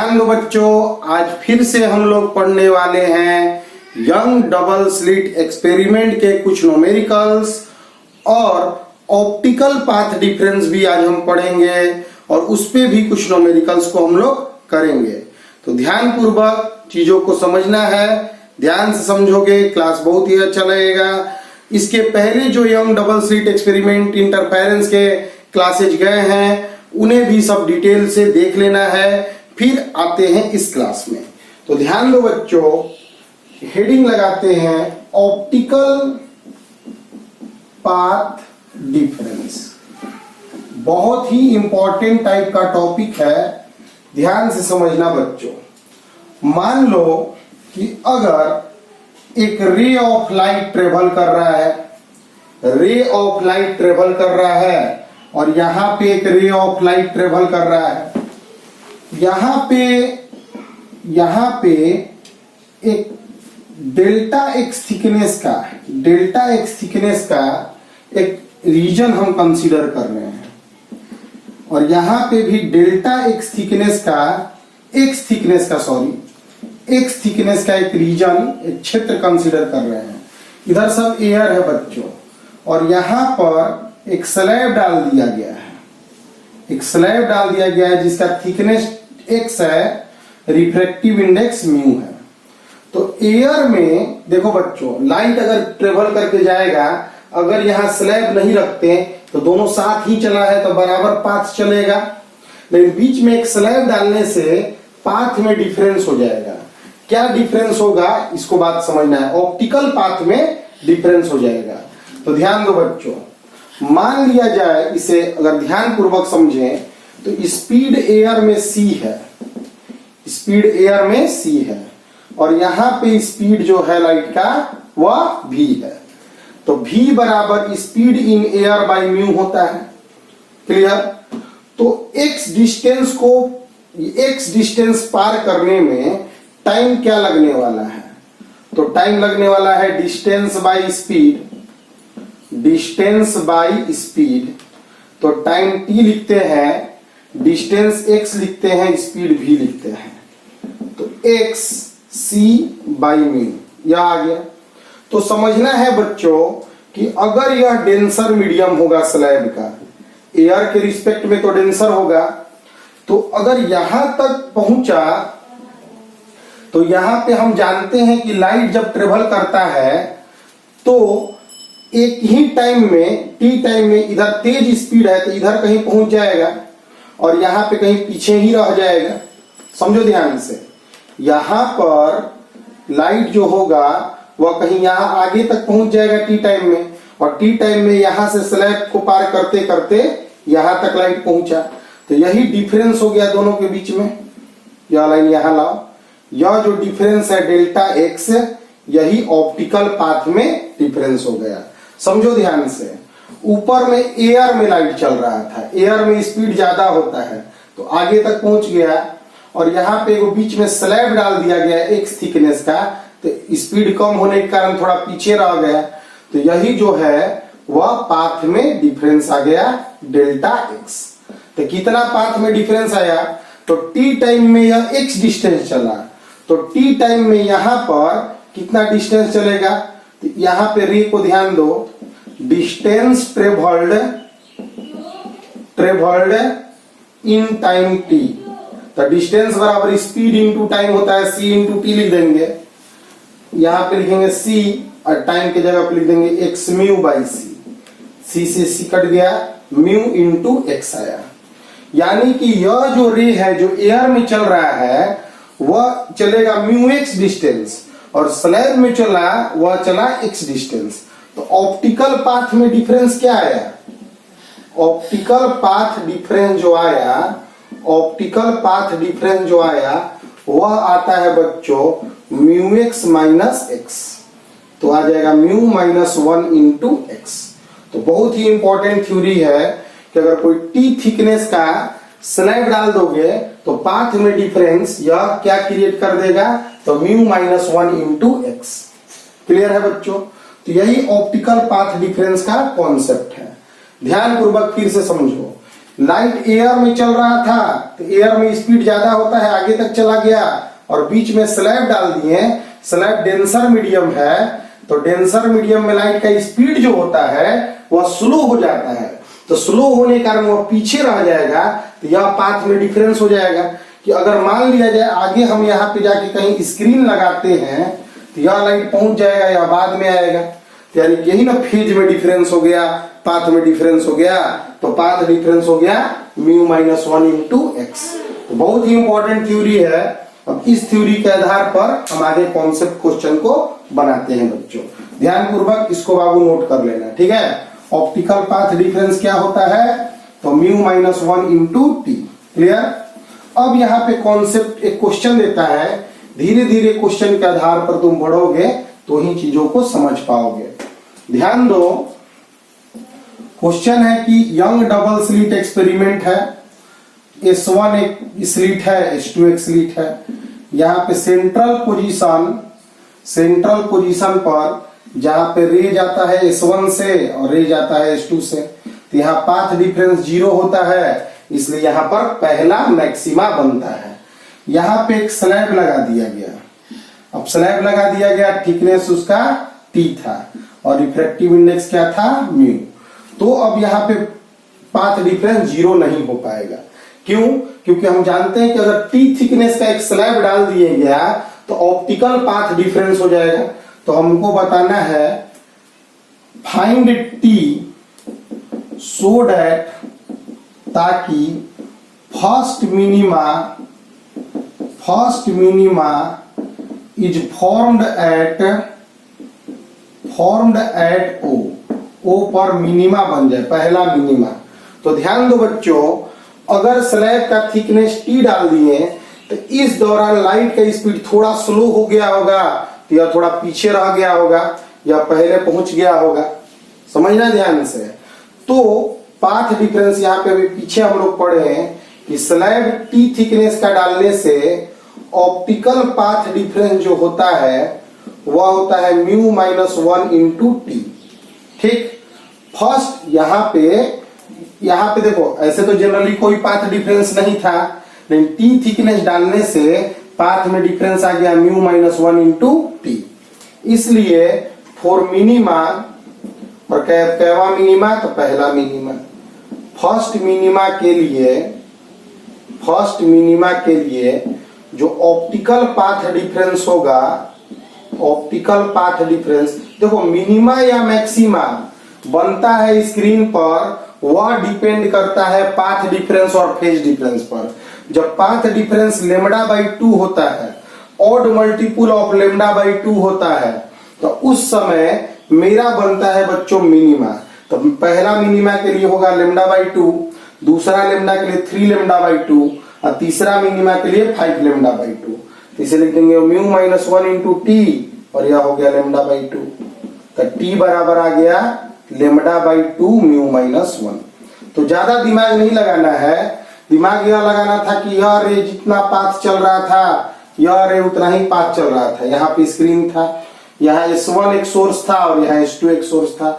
ध्यान दो बच्चों, आज फिर से हम लोग पढ़ने वाले हैं यंग डबल स्लिट एक्सपेरिमेंट के कुछ न्यूमेरिकल्स और ऑप्टिकल पाथ डिफरेंस भी आज हम पढ़ेंगे और उस पे भी कुछ न्यूमेरिकल्स को हम लोग करेंगे। तो ध्यान पूर्वक चीजों को समझना है, ध्यान से समझोगे क्लास बहुत ही अच्छा लगेगा। इसके पहले जो young double slit experiment interference के क्लासेज गए हैं उन्हें भी सब डिटेल से देख लेना है, फिर आते हैं इस क्लास में। तो ध्यान दो बच्चों, हेडिंग लगाते हैं ऑप्टिकल पाथ डिफरेंस। बहुत ही इंपॉर्टेंट टाइप का टॉपिक है, ध्यान से समझना बच्चों। मान लो कि अगर एक रे ऑफ लाइट ट्रेवल कर रहा है, रे ऑफ लाइट ट्रेवल कर रहा है और यहां पे एक रे ऑफ लाइट ट्रेवल कर रहा है, यहां पे एक डेल्टा एक्स थिकनेस का एक रीजन हम कंसीडर कर रहे हैं और यहां पे भी डेल्टा एक्स थिकनेस का एक रीजन, एक क्षेत्र कंसीडर कर रहे हैं। इधर सब एयर है बच्चों और यहां पर एक स्लैब डाल दिया गया है जिसका थिकनेस x है, रिफ्रैक्टिव इंडेक्स म्यू है। तो एयर में देखो बच्चों, लाइट अगर ट्रेवल करके जाएगा, अगर यहाँ स्लैब नहीं रखते तो दोनों साथ ही चला है तो बराबर पाथ चलेगा, लेकिन बीच में एक स्लैब डालने से पाथ में डिफरेंस हो जाएगा। क्या डिफरेंस होगा इसको बात समझना है, ऑप्टिकल पाथ में डिफरेंस हो जाएगा। तो ध्यान दो बच्चों, मान लिया जाए इसे, अगर ध्यान पूर्वक समझें तो स्पीड एयर में c है और यहाँ पे स्पीड जो है लाइट का वह v है। तो v बराबर speed in air by mu होता है, क्लियर। तो x डिस्टेंस पार करने में टाइम क्या लगने वाला है, तो टाइम लगने वाला है डिस्टेंस बाय स्पीड। तो टाइम t लिखते हैं, डिस्टेंस x लिखते हैं, स्पीड v लिखते हैं। तो x c बाई म्यू यह आ गया। तो समझना है बच्चों कि अगर यह डेंसर मीडियम होगा स्लैब का, एयर के रिस्पेक्ट में तो डेंसर होगा, तो अगर यहां तक पहुंचा तो यहां पे हम जानते हैं कि लाइट जब ट्रेवल करता है तो एक ही टाइम में, टी टाइम में इधर तेज स्पीड है तो इधर कहीं पहुंच जाएगा और यहाँ पे कहीं पीछे ही रह जाएगा। समझो ध्यान से, यहाँ पर लाइट जो होगा वह कहीं यहाँ आगे तक पहुंच जाएगा टी टाइम में, और टी टाइम में यहाँ से स्लैब को पार करते करते यहाँ तक लाइट पहुंचा। तो यही डिफरेंस हो गया दोनों के बीच में। यह लाइन यहाँ लाओ, यह जो डिफरेंस है डेल्टा एक्स, यही ऑप्टिकल पाथ में डिफरेंस हो गया। समझो ध्यान से, ऊपर में एयर में लाइट चल रहा था, एयर में स्पीड ज्यादा होता है तो आगे तक पहुंच गया, और यहाँ पे वो बीच में स्लैब डाल दिया गया एक्स थिकनेस का, तो स्पीड कम होने के कारण थोड़ा पीछे रह गया। तो यही जो है वह पाथ में डिफरेंस आ गया डेल्टा एक्स। तो कितना पाथ में डिफरेंस आया, तो टी टाइम में यह एक्स डिस्टेंस चला, तो टी टाइम में यहाँ पर कितना डिस्टेंस चलेगा, तो यहाँ पे रे को ध्यान दो, distance travelled in time T. तो डिस्टेंस बराबर स्पीड इंटू टाइम होता है, c इंटू टी लिख देंगे। यहाँ पे लिखेंगे c और टाइम की जगह पे लिख देंगे x म्यू बाई c से c कट गया, म्यू इंटू x आया। यानी कि यह जो रे है जो एयर में चल रहा है वह चलेगा म्यू x डिस्टेंस, और स्लैब में चला वह चला x डिस्टेंस। तो ऑप्टिकल पाथ में डिफरेंस क्या आया, ऑप्टिकल पाथ डिफरेंस जो आया वह आता है बच्चों म्यू एक्स माइनस एक्स। तो आ जाएगा म्यू माइनस 1 इंटू एक्स। तो बहुत ही इंपॉर्टेंट थ्योरी है कि अगर कोई टी थिकनेस का स्लैब डाल दोगे तो पाथ में डिफरेंस यह क्या क्रिएट कर देगा, तो mu minus 1 into x. Clear है बच्चों। तो यही ऑप्टिकल पाथ डिफरेंस का कॉन्सेप्ट है। ध्यान पूर्वक फिर से समझो लाइट एयर में चल रहा था तो एयर में स्पीड ज्यादा होता है, आगे तक चला गया, और बीच में स्लैब डाल दिए, स्लैब डेंसर मीडियम है, तो डेंसर मीडियम में लाइट का स्पीड जो होता है वह स्लो हो जाता है, तो स्लो होने के कारण वह पीछे रह जाएगा, तो यह पाथ में डिफरेंस हो जाएगा। कि अगर मान लिया जाए आगे हम यहाँ पे जाके कहीं स्क्रीन लगाते हैं तो यह लाइट पहुंच जाएगा या बाद में आएगा, तो यानी यही ना फेज में डिफरेंस हो गया, पाथ में डिफरेंस हो गया, तो पाथ डिफरेंस हो गया म्यू माइनस 1 इंटू एक्स। तो बहुत ही इंपॉर्टेंट थ्योरी है। अब इस थ्योरी के आधार पर हम आगे कॉन्सेप्ट क्वेश्चन को बनाते हैं बच्चों, ध्यान पूर्वक इसको बाबू नोट कर लेना, ठीक है। ऑप्टिकल पाथ डिफरेंस क्या होता है, तो mu minus 1 into T, clear. अब यहाँ पे कॉन्सेप्ट एक क्वेश्चन देता है, धीरे धीरे क्वेश्चन के आधार पर तुम बढ़ोगे तो ही चीजों को समझ पाओगे। ध्यान दो, क्वेश्चन है कि यंग डबल स्लिट एक्सपेरिमेंट है, S1 एक स्लिट है, S2 एक स्लिट है। यहाँ पे सेंट्रल पोजीशन पर जहां पे रे जाता है S1 से और रे जाता है S2 से, तो यहाँ पाथ डिफरेंस 0 होता है, इसलिए यहाँ पर पहला मैक्सिमा बनता है। यहाँ पे एक स्लैब लगा दिया गया, अब स्लैब लगा दिया गया, थिकनेस उसका T था और रिफ्रैक्टिव इंडेक्स क्या था, म्यू। तो अब यहाँ पे पाथ डिफरेंस 0 नहीं हो पाएगा। क्यों? क्योंकि हम जानते हैं कि अगर T थिकनेस का एक स्लैब डाल दिया गया तो ऑप्टिकल पाथ डिफरेंस हो जाएगा। तो हमको बताना है फाइंड T सो दैट, ताकि first minima is formed at O पर मिनिमा बन जाए, पहला मिनिमा। तो ध्यान दो बच्चों, अगर स्लैब का थिकनेस T डाल दिए तो इस दौरान लाइट का स्पीड थोड़ा स्लो हो गया होगा, या थोड़ा पीछे रह गया होगा, या पहले पहुंच गया होगा, समझना ध्यान से। तो पाथ डिफरेंस यहाँ पे अभी पीछे हम लोग पढ़े हैं कि स्लैब T थिकनेस का डालने से ऑप्टिकल पाथ डिफरेंस जो होता है वह होता है म्यू माइनस 1 इंटू टी, ठीक। फर्स्ट यहाँ पे देखो, ऐसे तो जनरली कोई पाथ डिफरेंस नहीं था, लेकिन T थिकनेस डालने से पाथ में डिफरेंस आ गया म्यू माइनस 1 इंटू टी। इसलिए फॉर मिनिमा, और कैवा मिनिमा, तो पहला मिनिमा, फर्स्ट मिनिमा के लिए जो ऑप्टिकल पाथ डिफरेंस होगा, ऑप्टिकल पाथ डिफरेंस देखो, मिनिमा या मैक्सिमा बनता है स्क्रीन पर, वह डिपेंड करता है पाथ डिफरेंस और फेज डिफरेंस पर। जब पाथ डिफरेंस लेमडा बाई 2 होता है, odd multiple of lambda by 2 होता है, तो उस समय मेरा बनता है बच्चों मिनिमा। तो पहला मिनिमा के लिए होगा लेमडा बाई 2, दूसरा लेमडा के लिए 3 लेमडा बाई 2, और तीसरा मिनिमा के लिए 5 लेमडा बाई 2। तो इसे लिख देंगे म्यू माइनस 1 इंटू टी, और यह हो गया लेमडा बाई 2। तो टी बराबर आ गया लेमडा बाई 2 म्यू माइनस 1। तो ज्यादा दिमाग नहीं लगाना है, दिमाग यह लगाना था कि यह रे जितना पाथ चल रहा था, यह रे उतना ही पाथ चल रहा था। यहाँ पे स्क्रीन था, यहाँ S1 एक सोर्स था और यहाँ S2 एक सोर्स था,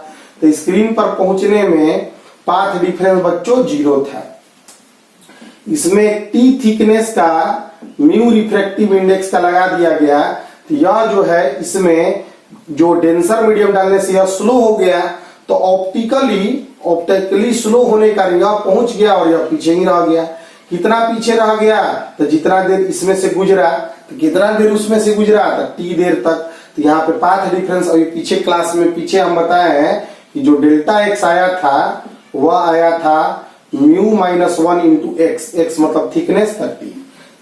तो स्क्रीन पर पहुंचने में पाथ डिफरेंस बच्चों 0 था। इसमें T थिकनेस का म्यू रिफ्रैक्टिव इंडेक्स का लगा दिया गया, तो यह जो है इसमें जो डेंसर मीडियम डालने से यह स्लो हो गया, तो ऑप्टिकली स्लो होने का यह पहुंच गया और यह पीछे ही रह गया। कितना पीछे रह गया, तो जितना देर इसमें से गुजरा तो कितना देर उसमें से गुजरा, तो T देर तक। तो यहाँ पे पाथ डिफरेंस अभी पीछे क्लास में पीछे हम बताए हैं कि जो डेल्टा एक्स आया था वह आया था mu minus 1 into x, x मतलब थिकनेस 30।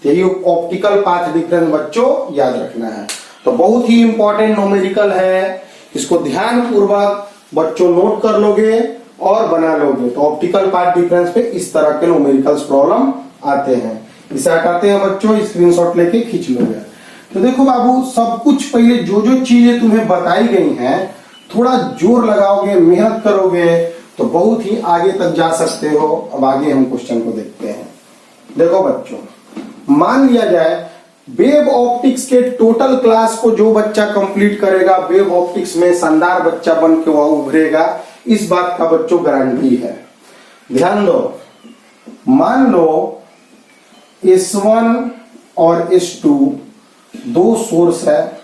यही ऑप्टिकल पाथ डिफरेंस बच्चों याद रखना है। तो बहुत ही इंपॉर्टेंट न्यूमेरिकल है, इसको ध्यान पूर्वक बच्चों नोट कर लोगे और बना लोगे। तो ऑप्टिकल पाथ डिफरेंस पे इस तरह के न्यूमेरिकल्स प्रॉब्लम आते हैं। इसे हटाते हैं बच्चों, स्क्रीनशॉट लेके खींच लोगे। तो देखो बाबू, सब कुछ पहले जो जो चीजें तुम्हें बताई गई हैं, थोड़ा जोर लगाओगे, मेहनत करोगे तो बहुत ही आगे तक जा सकते हो। अब आगे हम क्वेश्चन को देखते हैं। देखो बच्चों, मान लिया जाए वेव ऑप्टिक्स के टोटल क्लास को जो बच्चा कंप्लीट करेगा, वेव ऑप्टिक्स में शानदार बच्चा बन के वह उभरेगा, इस बात का बच्चों गारंटी है। ध्यान दो, मान लो S1 और S2 दो सोर्स है,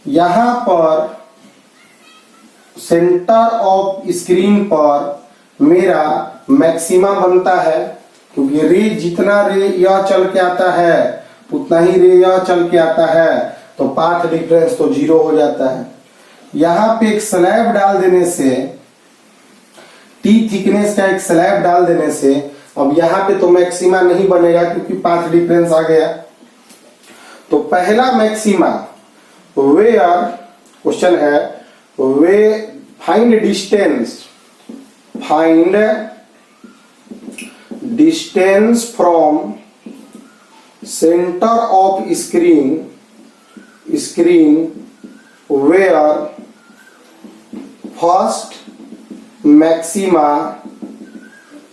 यहां पर सेंटर ऑफ स्क्रीन पर मेरा मैक्सिमा बनता है, क्योंकि रे जितना रे यह चल के आता है उतना ही रे यह चल के आता है, तो पाथ डिफरेंस तो 0 हो जाता है। यहां पे एक स्लैब डाल देने से, टी थिकनेस का एक स्लैब डाल देने से अब यहां पे तो मैक्सिमा नहीं बनेगा क्योंकि पाथ डिफरेंस आ गया। तो पहला मैक्सिमा वेयर, क्वेश्चन है we find distance from centre of screen where first maxima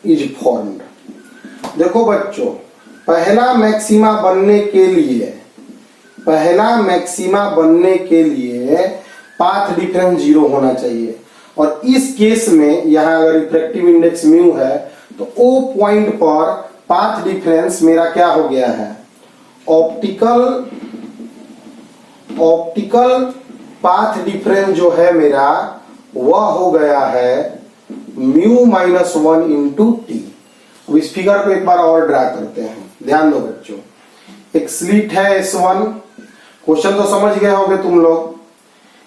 is formed. देखो बच्चों, पहला मैक्सिमा बनने के लिए पाथ डिफरेंस 0 होना चाहिए, और इस केस में यहां अगर रिफ्रैक्टिव इंडेक्स म्यू है तो ओ पॉइंट पर पाथ डिफरेंस मेरा क्या हो गया है, ऑप्टिकल पाथ डिफरेंस जो है मेरा वह हो गया है μ-1 इंटू टी। अब इस फिगर को एक बार और ड्रा करते हैं, ध्यान दो बच्चों। एक स्लिट है S1, क्वेश्चन तो समझ गए होंगे तुम लोग।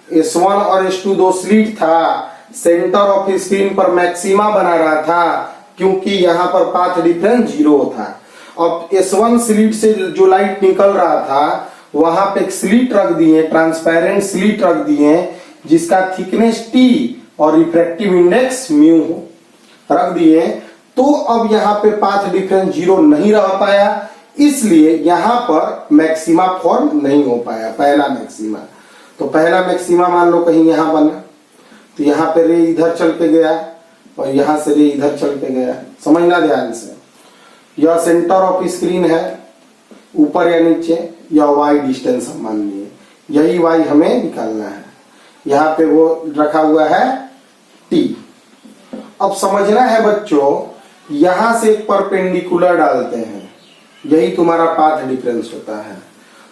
S1 और S2 दो स्लिट था, सेंटर ऑफ स्क्रीन पर मैक्सिमा बना रहा था क्योंकि यहां पर पाथ डिफरेंस 0 था। अब S1 स्लिट से जो लाइट निकल रहा था वहां पे एक स्लिट रख दिए, ट्रांसपेरेंट स्लिट रख दिए जिसका थिकनेस T और रिफ्रैक्टिव इंडेक्स म्यू रख दिए। तो अब यहां पे पाथ डिफरेंस 0 नहीं रह पाया, इसलिए यहां पर मैक्सिमा फॉर्म नहीं हो पाया, पहला मैक्सिमा। तो पहला मैक्सिमा मान लो कहीं यहां बना, तो यहां पे रे इधर चल के गया और यहां से रे इधर चल के गया। समझना ध्यान से, यह सेंटर ऑफ स्क्रीन है, ऊपर या नीचे, या y डिस्टेंस हम मान लिए, यही y हमें निकालना है। यहाँ पे वो रखा हुआ है t। अब समझना है बच्चों, यहां से एक परपेंडिकुलर डालते हैं, यही तुम्हारा पाथ डिफरेंस होता है।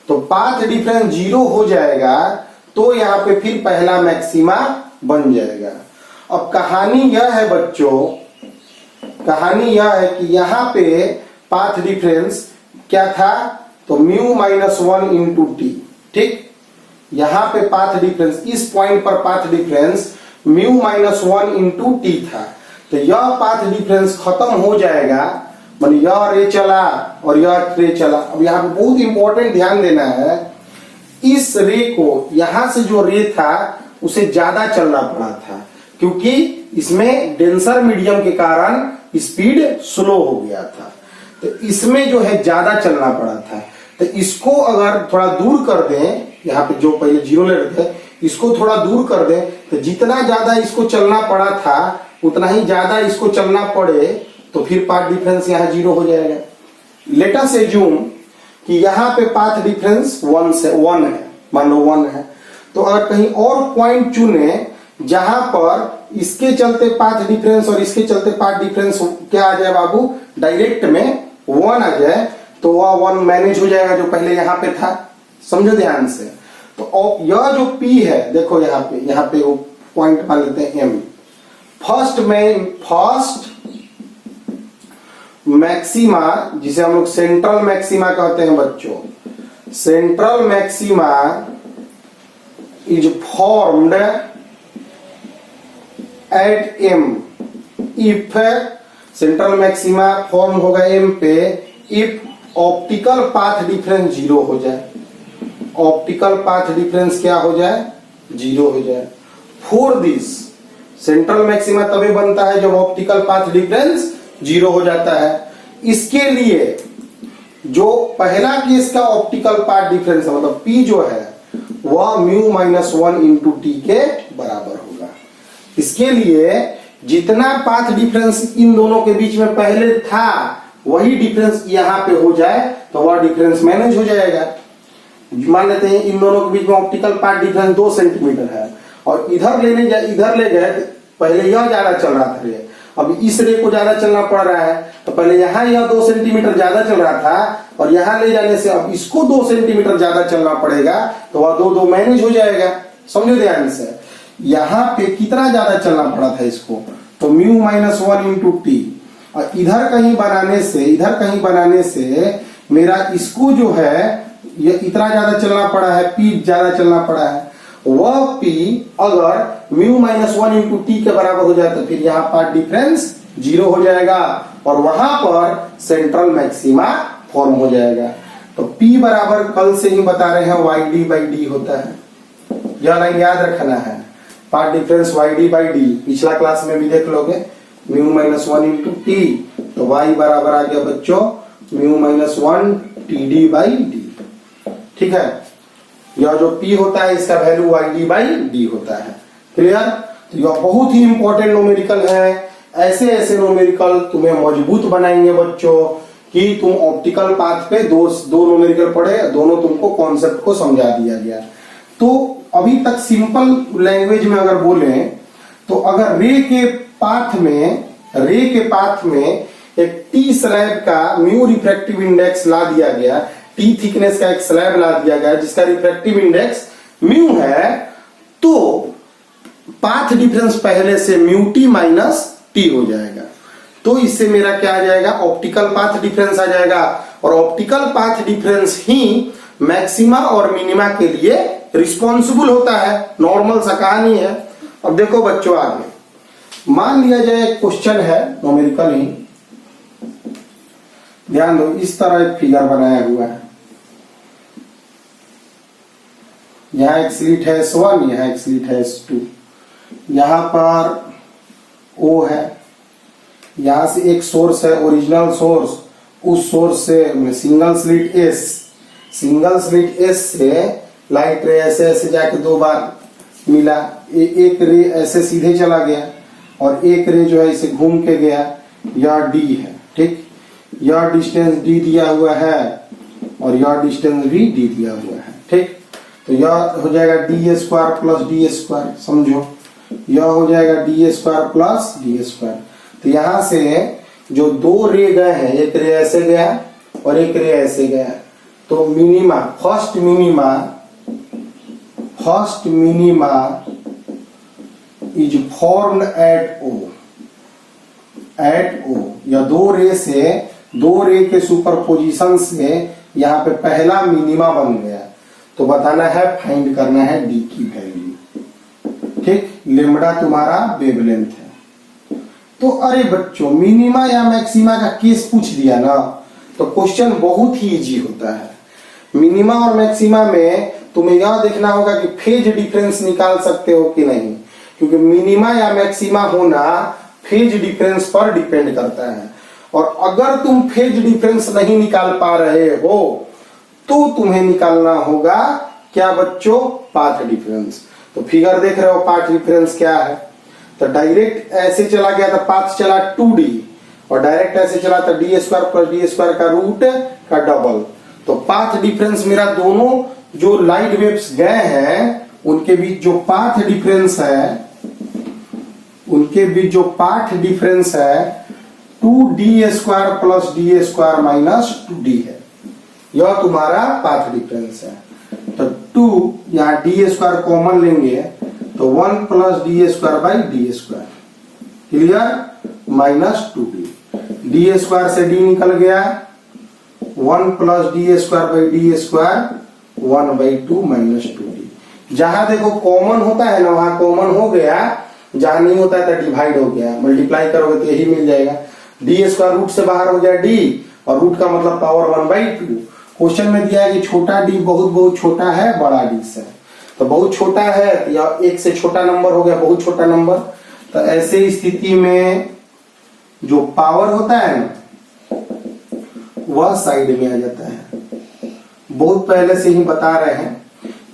तो पाथ डिफरेंस 0 हो जाएगा तो यहाँ पे फिर पहला मैक्सिमा बन जाएगा। अब कहानी यह है बच्चों, कहानी यह है कि यहाँ पे पाथ डिफरेंस क्या था, तो μ-1 इंटू टी। ठीक, यहां पे पाथ डिफरेंस, इस पॉइंट पर पाथ डिफरेंस μ-1 इंटू टी था। तो यह पाथ डिफरेंस खत्म हो जाएगा, मान यह रे चला और यह रे चला। अब यहाँ पे बहुत इंपॉर्टेंट ध्यान देना है, इस रे को, यहां से जो रे था उसे ज्यादा चलना पड़ा था क्योंकि इसमें डेंसर मीडियम के कारण स्पीड स्लो हो गया था। तो इसमें जो है ज्यादा चलना पड़ा था। तो इसको अगर थोड़ा दूर कर दें, यहाँ पे जो पहले 0 ले रहे थे इसको थोड़ा दूर कर दें, तो जितना ज्यादा इसको चलना पड़ा था उतना ही ज्यादा इसको चलना पड़े, तो फिर पाथ डिफरेंस यहाँ 0 हो जाएगा। लेट अस एज्यूम कि यहाँ पे पाथ डिफरेंस 1 है, मान लो 1 है। तो अगर कहीं और पॉइंट चुने जहां पर इसके चलते पाथ डिफरेंस और इसके चलते पाथ डिफरेंस क्या आ जाए बाबू, डायरेक्ट में 1 आ जाए, तो वह 1 मैनेज हो जाएगा जो पहले यहां पे था। समझो ध्यान से। तो यह जो P है, देखो यहाँ पे वो पॉइंट मान लेते हैं M। फर्स्ट मैक्सिमा, जिसे हम लोग सेंट्रल मैक्सिमा कहते हैं बच्चों, central maxima is formed at M if, central maxima form होगा M पे इफ ऑप्टिकल पाथ डिफरेंस 0 हो जाए। ऑप्टिकल पाथ डिफरेंस क्या हो जाए, 0 हो जाए। फॉर दिस, सेंट्रल मैक्सिमा तभी बनता है जब ऑप्टिकल पाथ डिफरेंस 0 हो जाता है। इसके लिए जो पहला केस का ऑप्टिकल पाथ डिफरेंस है, मतलब P जो है वह μ-1 इंटू टी के बराबर होगा। इसके लिए जितना पाथ डिफरेंस इन दोनों के बीच में पहले था वही डिफरेंस यहाँ पे हो जाए तो वह डिफरेंस मैनेज हो जाएगा। मान लेते हैं इन दोनों के बीच में ऑप्टिकल पाथ डिफरेंस 2 सेंटीमीटर है और इधर ले गए, पहले यह ज्यादा चल रहा था रे, अब इस रे को ज्यादा चलना पड़ रहा है, तो पहले यहाँ यह 2 सेंटीमीटर ज्यादा चल रहा था और यहाँ ले जाने से अब इसको 2 सेंटीमीटर ज्यादा चलना पड़ेगा, तो वह 2 2 मैनेज हो जाएगा। समझो ध्यान से, यहाँ पे कितना ज्यादा चलना पड़ा था इसको, तो म्यू माइनस 1 इंटू टी। और इधर कहीं बनाने से मेरा इसको जो है ये इतना ज्यादा चलना पड़ा है, पी ज्यादा चलना पड़ा है, वह पी अगर म्यू माइनस 1 इंटू टी के बराबर हो जाए तो फिर यहाँ पाथ डिफरेंस 0 हो जाएगा और वहां पर सेंट्रल मैक्सिमा फॉर्म हो जाएगा। तो P बराबर कल से ही बता रहे हैं YD बाई डी होता है, यह लाइन याद रखना है। Path difference YD by D पिछला क्लास में भी देख लोगे, म्यू माइनस 1 इंटू टी, तो Y बराबर आ गया बच्चों mu minus 1 TD by D. ठीक है, यह जो P होता है इसका वैल्यू YD बाई डी होता है। क्लियर? तो यह बहुत ही इंपॉर्टेंट न्यूमेरिकल है। ऐसे न्यूमेरिकल तुम्हें मजबूत बनाएंगे बच्चों कि तुम ऑप्टिकल पाथ पे दो न्यूमेरिकल पढ़े, दोनों तुमको कॉन्सेप्ट को समझा दिया गया। तो अभी तक सिंपल लैंग्वेज में अगर बोले तो अगर रे के पाथ में एक टी स्लैब का म्यू रिफ्रैक्टिव इंडेक्स ला दिया गया, टी थिकनेस का एक स्लैब ला दिया गया जिसका रिफ्रैक्टिव इंडेक्स म्यू है, तो पाथ डिफरेंस पहले से म्यू टी माइनस टी हो जाएगा। तो इससे मेरा क्या आ जाएगा, ऑप्टिकल पाथ डिफरेंस आ जाएगा। और ऑप्टिकल पाथ डिफरेंस ही मैक्सिमा और मिनिमा के लिए रिस्पॉन्सिबल होता है। नॉर्मल सा कहानी है। अब देखो बच्चों आगे, मान लिया जाए क्वेश्चन है न्यूमेरिकल ही, ध्यान दो, इस तरह एक फिगर बनाया हुआ है। यहाँ एक स्लिट है S1, यहाँ एक स्लिट है S2, यहाँ पर O है, यहां से एक सोर्स है ओरिजिनल सोर्स, उस सोर्स से सिंगल स्लिट एस से लाइट रे ऐसे जाके 2 बार मिला, एक रे ऐसे सीधे चला गया और एक रे जो है इसे घूम के गया, यह डी है। ठीक, यह डिस्टेंस डी दिया हुआ है और यह डिस्टेंस भी डी दिया हुआ है। ठीक, तो यह हो जाएगा D square plus D square, समझो, यह हो जाएगा D square plus D square. तो यहां से जो 2 रे गए हैं, एक रे ऐसे गया और एक रे ऐसे गया, तो minima first minima is formed at O। या 2 रे के सुपरपोजिशन से यहाँ पे पहला मिनिमा बन गया। तो बताना है, फाइंड करना है डी की वैल्यू। ठीक, लेम्डा तुम्हारा वेवलेंथ है। तो अरे बच्चों, मिनिमा या मैक्सिमा का केस पूछ दिया ना, तो क्वेश्चन बहुत ही इजी होता है। मिनिमा और मैक्सिमा में तुम्हें यह देखना होगा कि फेज डिफरेंस निकाल सकते हो कि नहीं, क्योंकि मिनिमा या मैक्सिमा होना फेज डिफरेंस पर डिपेंड करता है। और अगर तुम फेज डिफरेंस नहीं निकाल पा रहे हो तो तुम्हें निकालना होगा क्या बच्चों, पाथ डिफरेंस। तो फिगर देख रहे हो, पाथ डिफरेंस क्या है, तो डायरेक्ट ऐसे चला गया तो पाथ चला 2D, और डायरेक्ट ऐसे चला तो D square plus D square का रूट का डबल। तो पाथ डिफरेंस मेरा दोनों जो लाइट वेव्स गए हैं उनके बीच जो पाथ डिफरेंस है 2D square plus D square minus 2D है, यह तुम्हारा पाथ डिफरेंस है। तो 2 यहाँ डी स्क्वायर कॉमन लेंगे तो 1 plus D square by D square, clear, minus 2D। D square से डी निकल गया, 1 plus D square by D square 1/2 minus 2D। जहां देखो कॉमन होता है ना वहां कॉमन हो गया, जहां नहीं होता है तो डिवाइड हो गया, मल्टीप्लाई करोगे तो यही मिल जाएगा। डी स्क्वायर रूट से बाहर हो गया डी, और रूट का मतलब पावर 1/2। क्वेश्चन में दिया है कि छोटा डी बहुत छोटा है बड़ा डी से, तो बहुत छोटा है तो यह 1 से छोटा नंबर हो गया, बहुत छोटा नंबर। तो ऐसे स्थिति में जो पावर होता है ना वह साइड में आ जाता है। बहुत पहले से ही बता रहे हैं,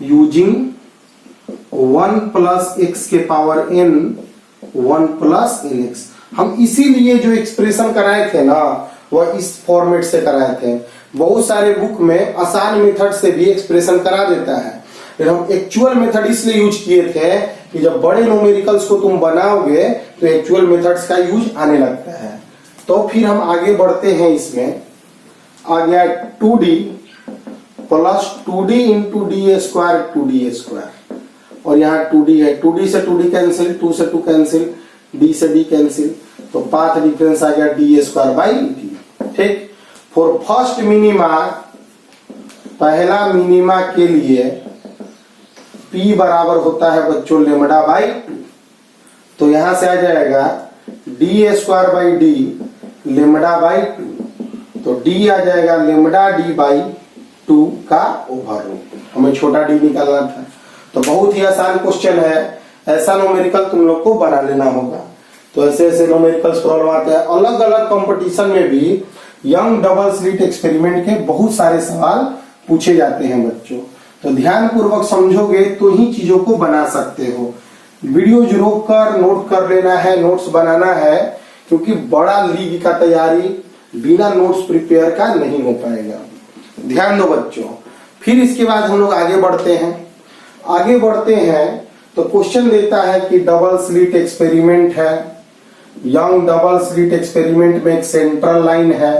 यूजिंग 1 प्लस एक्स के पावर n 1 प्लस nx। हम इसीलिए जो एक्सप्रेशन कराए थे ना वह इस फॉर्मेट से कराए थे। बहुत सारे बुक में आसान मेथड से भी एक्सप्रेशन करा देता है, लेकिन हम एक्चुअल मेथड इसलिए यूज किए थे कि जब बड़े न्यूमेरिकल्स को तुम बनाओगे तो एक्चुअल मेथड्स का यूज आने लगता है। तो फिर हम आगे बढ़ते हैं, इसमें आ गया 2D plus 2D into D square 2D square, और यहाँ 2D है, 2D से 2D कैंसिल, 2 से 2 कैंसिल, D से D कैंसिल, तो पाथ डिफरेंस आ गया डी स्क्वायर बाई डी। ठीक, फॉर फर्स्ट मिनिमा, पहला मिनिमा के लिए P बराबर होता है बच्चों लेमडा बाई 2, तो यहां से आ जाएगा D square by D lambda by 2, तो D आ जाएगा लेमडा डी बाई 2 का ओवर रूट। हमें छोटा d निकालना था, तो बहुत ही आसान क्वेश्चन है, ऐसा न्यूमेरिकल तुम लोग को बना लेना होगा। तो ऐसे ऐसे न्यूमेरिकल्स प्रॉब्लम आते हैं। अलग अलग कंपटीशन में भी यंग डबल स्लिट एक्सपेरिमेंट के बहुत सारे सवाल पूछे जाते हैं बच्चों, तो ध्यान पूर्वक समझोगे तो ही चीजों को बना सकते हो। वीडियो रोक कर नोट कर लेना है, नोट्स बनाना है, क्योंकि बड़ा लीग का तैयारी बिना नोट्स प्रिपेयर का नहीं हो पाएगा। ध्यान दो बच्चों। फिर इसके बाद हम लोग आगे बढ़ते हैं तो क्वेश्चन देता है कि डबल स्लिट एक्सपेरिमेंट है, यंग डबल स्लिट एक्सपेरिमेंट में एक सेंट्रल लाइन है,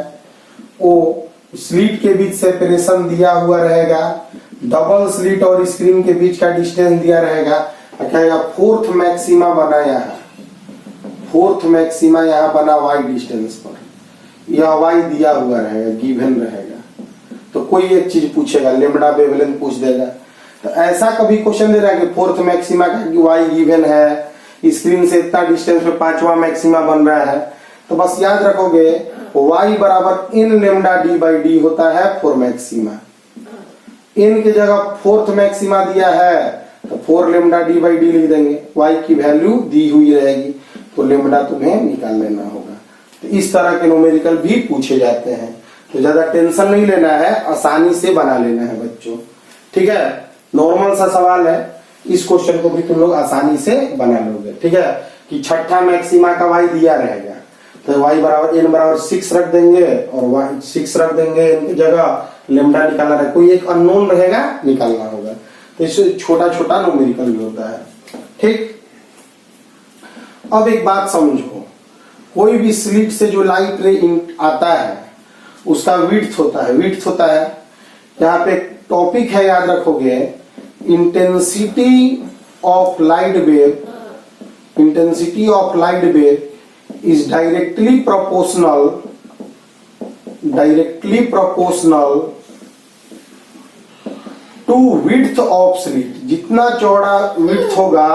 वो स्लिट के बीच सेपरेशन दिया हुआ रहेगा, डबल स्लिट और स्क्रीन के बीच का डिस्टेंस दिया रहेगा, कहेगा फोर्थ मैक्सिमा बनाया है, फोर्थ मैक्सिमा यहाँ बना y डिस्टेंस पर, यह y दिया हुआ रहेगा, गिवन रहेगा। तो कोई एक चीज पूछेगा, लेमडा वेवलेंथ पूछ देगा, तो ऐसा कभी क्वेश्चन दे रहा है कि फोर्थ मैक्सिमा का y गिवन है, स्क्रीन से इतना डिस्टेंस में पांचवा मैक्सिमा बन रहा है, तो बस याद रखोगे y बराबर इन लेमडा डी बाई डी होता है फोर मैक्सिमा। इन की जगह फोर्थ मैक्सिमा दिया है तो 4 लेमडा डी बाई डी लिख देंगे, y की वैल्यू दी हुई रहेगी, तो लेमडा तुम्हें निकाल लेना होगा। तो इस तरह के न्यूमेरिकल भी पूछे जाते हैं, तो ज्यादा टेंशन नहीं लेना है, आसानी से बना लेना है बच्चों। ठीक है, नॉर्मल सा सवाल है, इस क्वेश्चन को भी तुम लोग आसानी से बना लोगे। ठीक है, कि छठा मैक्सिमा का y दिया रहेगा, तो y बराबर n बराबर 6 रख देंगे, और y 6 रख देंगे, इनकी जगह लेमडा निकालना है, कोई एक अननोन रहेगा निकालना होगा। तो इससे छोटा छोटा न्यूमेरिकल भी होता है। ठीक, अब एक बात समझो, कोई भी स्लिट से जो लाइट रे आता है उसका विड्थ होता है। यहाँ पे टॉपिक है, याद रखोगे, intensity of light wave is directly proportional to width of slit. जितना चौड़ा विड्थ होगा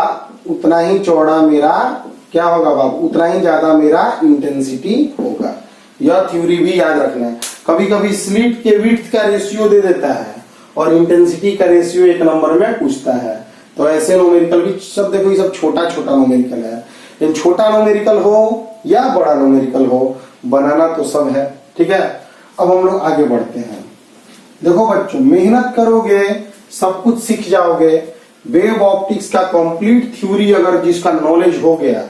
उतना ही चौड़ा मेरा क्या होगा बाबू, उतना ही ज्यादा मेरा इंटेंसिटी होगा। यह थ्योरी भी याद रखना है। कभी कभी स्लिट के विड्थ का रेशियो दे देता है और इंटेंसिटी का रेशियो एक नंबर में पूछता है, तो ऐसे न्यूमेरिकल भी सब देखो, ये सब छोटा छोटा न्यूमेरिकल है, लेकिन छोटा न्यूमेरिकल हो या बड़ा न्यूमेरिकल हो, बनाना तो सब है। ठीक है, अब हम लोग आगे बढ़ते हैं। देखो बच्चों, मेहनत करोगे सब कुछ सीख जाओगे। वेव ऑप्टिक्स का कंप्लीट थ्योरी अगर जिसका नॉलेज हो गया,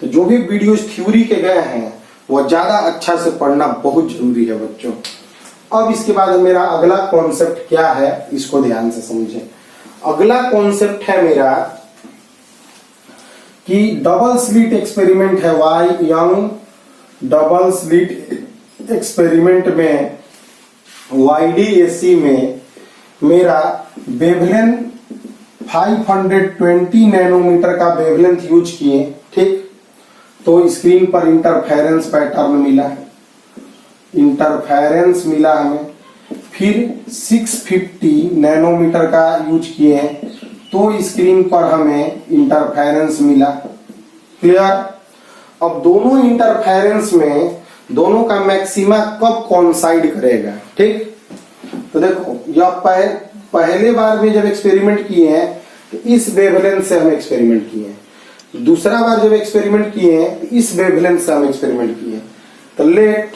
तो जो भी वीडियोस थ्योरी के गए हैं वो ज्यादा अच्छा से पढ़ना बहुत जरूरी है बच्चों। अब इसके बाद मेरा अगला कॉन्सेप्ट क्या है, इसको ध्यान से समझें। अगला कॉन्सेप्ट है मेरा कि डबल स्लिट एक्सपेरिमेंट है, यंग डबल स्लिट एक्सपेरिमेंट में YDAC में मेरा वेवलेंथ 520 नैनोमीटर का वेवलेंथ यूज किए। ठीक, तो स्क्रीन पर इंटरफेरेंस पैटर्न मिला हमें। फिर 650 नैनोमीटर का यूज किए हैं, तो स्क्रीन पर हमें इंटरफेरेंस मिला। क्लियर। अब दोनों इंटरफेरेंस में दोनों का मैक्सिमा कब कॉन्साइड करेगा। ठीक, तो देखो, यह पहले बार में जब एक्सपेरिमेंट किए हैं तो इस वेवलेंथ से हम एक्सपेरिमेंट किए हैं, दूसरा बार जब एक्सपेरिमेंट किए हैं तो इस वेवलेंथ से हम एक्सपेरिमेंट किए। तो let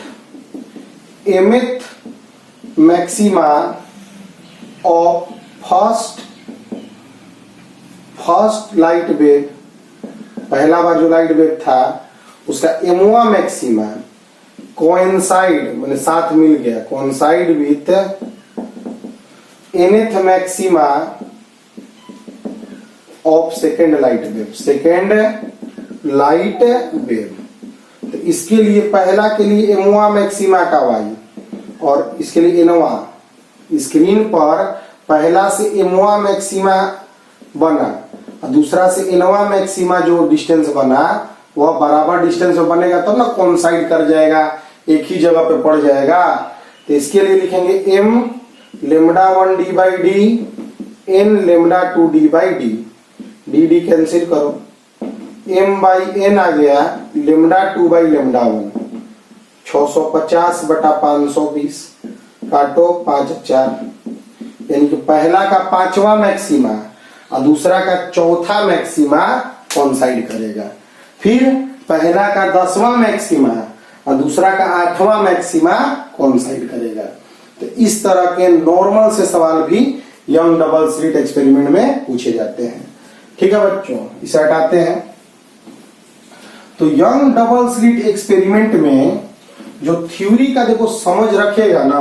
mth maxima of first light wave, पहला बार जो लाइट वेव था उसका एमवा मैक्सिमा कोइंसाइड मैंने साथ मिल गया, coincide with nth maxima of second light wave, second light wave. तो इसके लिए पहला के लिए एमवा मैक्सिमा का वाई और इसके लिए एनवा। स्क्रीन पर पहला से एमवा मैक्सिमा बना और दूसरा से एनवा मैक्सिमा जो डिस्टेंस बना वह बराबर डिस्टेंस में बनेगा तब ना कोइंसाइड कर जाएगा, एक ही जगह पे पड़ जाएगा। तो इसके लिए लिखेंगे m lambda 1 d by d n lambda 2 d by d. D d cancel करो, एम बाई एन आ गया लेमडा 2 बाई लेमडा 1 650 बटा 520 काटो 5 4, यानी कि पहला का 5वां मैक्सिमा और दूसरा का 4था मैक्सिमा कोइंसाइड करेगा। फिर पहला का 10वां मैक्सिमा और दूसरा का 8वां मैक्सिमा कोइंसाइड करेगा। तो इस तरह के नॉर्मल से सवाल भी यंग डबल स्लिट एक्सपेरिमेंट में पूछे जाते हैं। ठीक है बच्चों, इसे हटाते हैं। तो यंग डबल स्लिट एक्सपेरिमेंट में जो थ्योरी का देखो समझ रखेगा ना,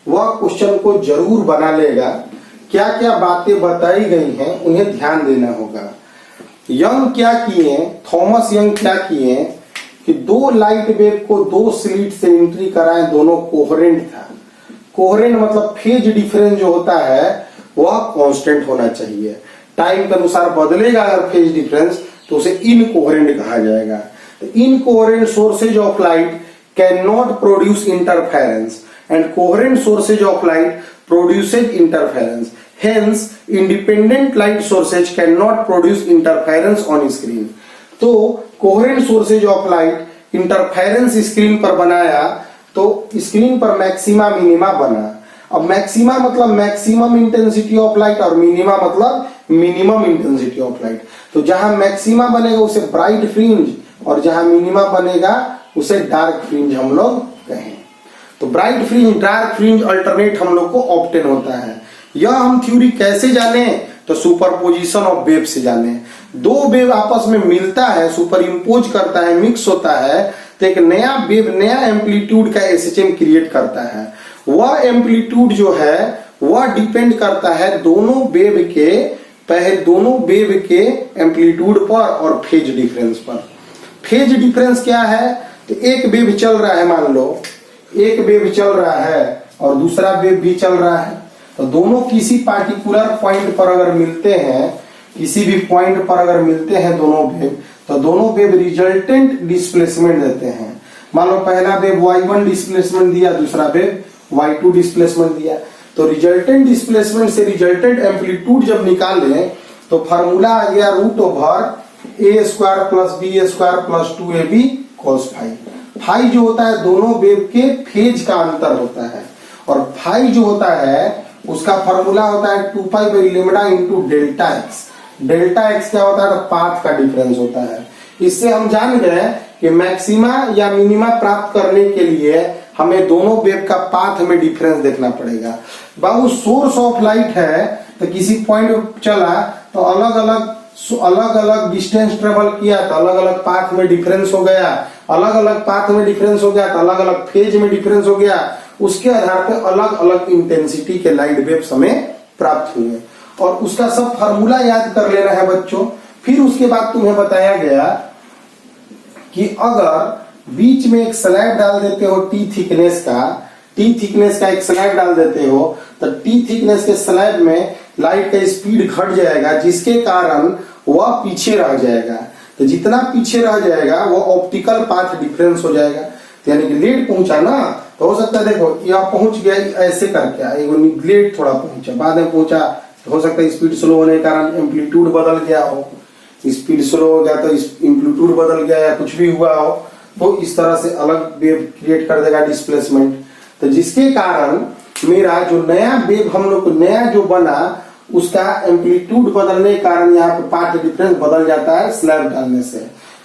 वह क्वेश्चन को जरूर बना लेगा। क्या क्या बातें बताई गई हैं उन्हें ध्यान देना होगा। यंग क्या किए, थॉमस यंग क्या किए कि दो लाइट वेव को दो स्लिट से एंट्री कराए, दोनों कोहेरेंट था। कोहेरेंट मतलब फेज डिफरेंस जो होता है वह कांस्टेंट होना चाहिए। टाइम के अनुसार बदलेगा अगर फेज डिफरेंस तो उसे इनकोहेरेंट कहा जाएगा। तो incoherent sources of light can not produce interference and coherent sources of light produces interference. Hence, independent light sources cannot produce interference on screen. तो coherent sources of light interference screen पर बनाया तो screen पर maxima minima बना। अब maxima मतलब maximum intensity of light और minima मतलब मिनिमम इंटेंसिटी ऑफ लाइट। तो जहां मैक्सिमा बनेगा उसे ब्राइट फ्रिंज और जहां मिनिमा बनेगा उसे डार्क फ्रिंज हम लोग कहें। तो bright fringe dark fringe alternate हम लोग को ऑब्टेन होता है। यह हम थ्योरी कैसे जाने, तो सुपरपोजिशन ऑफ वेव से जाने। दो वेव आपस में मिलता है, सुपर इम्पोज करता है, मिक्स होता है तो एक नया वेव नया एम्पलीट्यूड का एसएचएम क्रिएट करता है। वह एम्पलीट्यूड जो है वह डिपेंड करता है दोनों वेव के एम्पलीट्यूड पर और फेज डिफरेंस पर। फेज डिफरेंस क्या है, तो एक वेव चल रहा है, मान लो एक वेव चल रहा है और दूसरा वेव भी चल रहा है। तो दोनों किसी पार्टिकुलर पॉइंट पर अगर मिलते हैं, किसी भी पॉइंट पर अगर मिलते हैं दोनों वेव, तो दोनों वेव रिजल्टेंट डिस्प्लेसमेंट देते हैं। मान लो पहला वेव y1 डिस्प्लेसमेंट दिया, दूसरा वेव y2 डिस्प्लेसमेंट दिया। तो रिजल्टेंट डिस्प्लेसमेंट से रिजल्टेंट एम्पलीट्यूड जब निकाल लें तो फार्मूला आ गया √a² + b² + 2ab cos phi. Phi जो होता है दोनों वेव के फेज का अंतर होता है और फाई जो होता है उसका फॉर्मूला होता है 2 pi by lambda into delta x. Delta x क्या होता है, तो पाथ का डिफरेंस होता है। इससे हम जान गए कि मैक्सिमा या मिनिमा प्राप्त करने के लिए हमें दोनों वेव का पाथ में डिफरेंस देखना पड़ेगा। बाबू सोर्स ऑफ लाइट है तो किसी पॉइंट पे चला तो अलग अलग डिस्टेंस ट्रेवल किया तो अलग अलग पाथ में डिफरेंस हो गया, अलग अलग पाथ में डिफरेंस हो गया तो अलग अलग फेज में डिफरेंस हो गया। उसके आधार पर अलग अलग इंटेंसिटी के लाइट वेव्स हमें प्राप्त हुए और उसका सब फार्मूला याद कर लेना है बच्चों। फिर उसके बाद तुम्हें बताया गया कि अगर बीच में एक स्लैब डाल देते हो टी थिकनेस का एक स्लैब डाल देते हो तो टी थिकनेस के स्लैब में लाइट का स्पीड घट जाएगा, जिसके कारण वह पीछे रह जाएगा। तो जितना पीछे रह जाएगा वो ऑप्टिकल पाथ डिफरेंस हो जाएगा। तो यानी कि लेट पहुंचा ना, तो हो सकता है देखो यह पहुंच गया ऐसे करके, लेट थोड़ा पहुंचा, बाद में पहुंचा, तो हो सकता है स्पीड स्लो होने के कारण एम्पलीट्यूड बदल गया हो, स्पीड स्लो हो गया तो एम्पलीट्यूड बदल गया या कुछ भी हुआ हो, तो इस तरह से अलग वेव क्रिएट कर देगा डिस्प्लेसमेंट। तो जिसके कारण मेरा जो नया वेव हम लोग नया जो बना उसका एम्पलीट्यूड बदलने के कारण यहाँ पे पाथ डिफरेंस बदल जाता है स्लैब डालने से।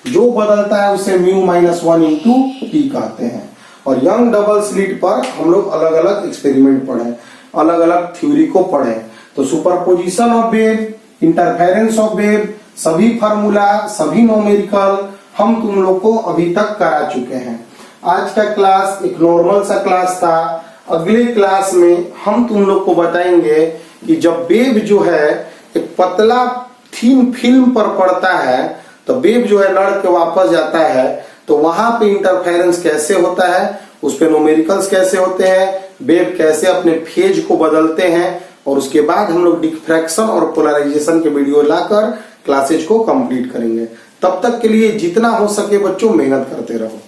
जो बदलता है उसे μ-1 इंटू टी कहते हैं। और यंग डबल स्लिट पर हम लोग अलग अलग एक्सपेरिमेंट पढ़े, अलग अलग थ्योरी को पढ़े। तो superposition of wave, interference of wave, सभी फार्मूला, सभी न्यूमेरिकल हम तुम लोग को अभी तक करा चुके हैं। आज का क्लास एक नॉर्मल सा क्लास था। अगले क्लास में हम तुम लोग को बताएंगे कि जब वेव जो है एक पतला थीन फिल्म पर पड़ता है तो वेव जो है लड़ के वापस जाता है, तो वहां पे इंटरफेरेंस कैसे होता है, उस पे न्यूमेरिकल्स कैसे होते हैं, वेव कैसे अपने फेज को बदलते हैं, और उसके बाद हम लोग डिफ्रैक्शन और पोलराइजेशन के वीडियो लाकर क्लासेज को कंप्लीट करेंगे। तब तक के लिए जितना हो सके बच्चों मेहनत करते रहो।